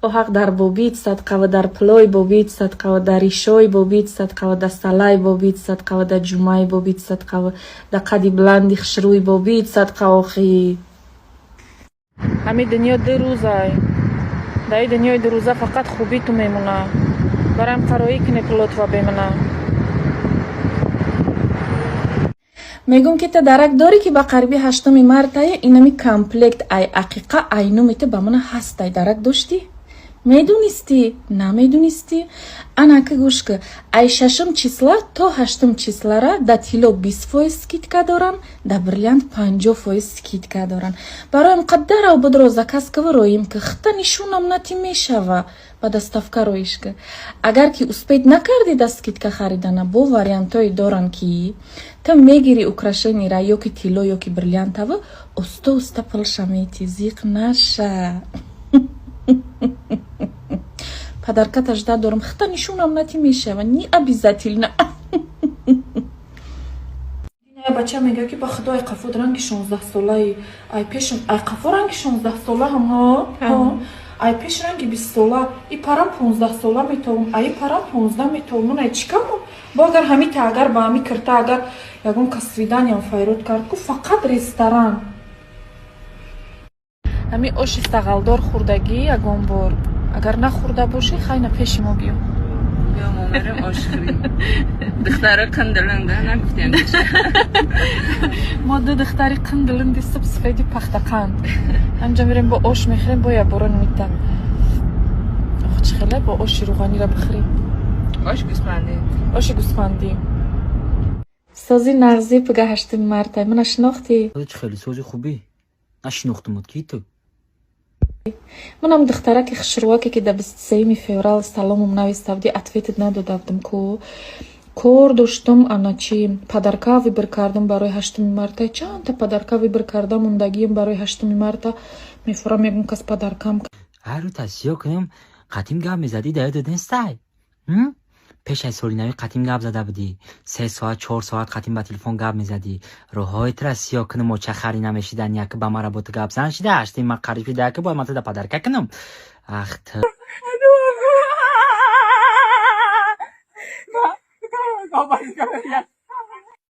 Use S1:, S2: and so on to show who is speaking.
S1: او حق در بوبید صدقه و در پلوی بوبید صدقه و در ایشوی بوبید صدقه و در سلای بوبید صدقه و در جمعه بوبید صدقه و در قدی بلندی خشروی بوبید صدقه و خی. همین دنیا 2 روزه. در این دنیای 2 روزه فقط خوبی تو میمونه. برایم قرایی کنی که لطفا بمونه. میگم که تا درک داری که با قریبی 8 مرتای اینمی کامپلکت ای عقیقه اینو میته با من هست. ای درک داشتی؟ میدونستی؟ نمیدونستی؟ انا که گوش که ای 6 چیسلا تا 8 چیسلا را در تیلو 20% سکیتکا دارن، در بریلیانت 50% سکیتکا دارن. برایم قدر او بدرو زکاس که ورویم که خطا نشونم نتی میشوه با دستافکا رویش که اگر که اسپید نکردی دستکیتکا خریدن با واریانتای دارن که تا میگیری اکراشنی را یا که تیلو یا که بریلیانت و استا پلشا میتی زیق نشه. پدرکت اجده دارم خطا نشونم نتی میشه و نی ابیزتیل نه. این بچه میگه که با خدای قفود رنگ 16 ساله ای پیش ای قفو رنگ 16 ساله هم ها ای پیش رنگ 20 ساله ای پرم 15 ساله میتوم ای پرم 15 میتوم ای چیکار با اگر همی تا اگر با همی کرتا اگر یگون کسریدن یا فایرود کرد که فقط رستوران همی اوش استقلدار خوردگی یگون بار اگر نخورده باشی خیلی پیش ما بیو
S2: بیام اومرم آشخوری دختره قندلنده نگفتیم
S1: ما 2 دختری قندلنده سفیدی پختقند انجا میریم با آش میخوریم با یا برون میتن آخه چه خیلی با آش روغانی را بخوریم آش گوسفندی سازی نغزی پگه 8 مرتبه من شناختی
S3: چه خیلی سازی خوبی نشناختمت کی تو
S1: منم دختره که خشرواکی که در 23 فеврал سلامم نویستم دی اتویت ندادم کو کور داشتم انا چی پدرکا ویبر کردم برای 8 مرتا چند تا پدرکا ویبر کردم موندگیم برای 8 مرتا میفرام میگم کس پدرکام
S3: هر رو تصیح کنم قدیم گپ میزدی در دادن استای پیش از سولینوی قدیم گپ زده بودی 3 ساعت 4 ساعت قدیم با تلفن گپ میزدی روهای ترسیا کنم و چه خری نمیشیدن یک با مرا با تو گپ زن شده هشتی من قریبی ده که باید من تا پدرکا کنم اخت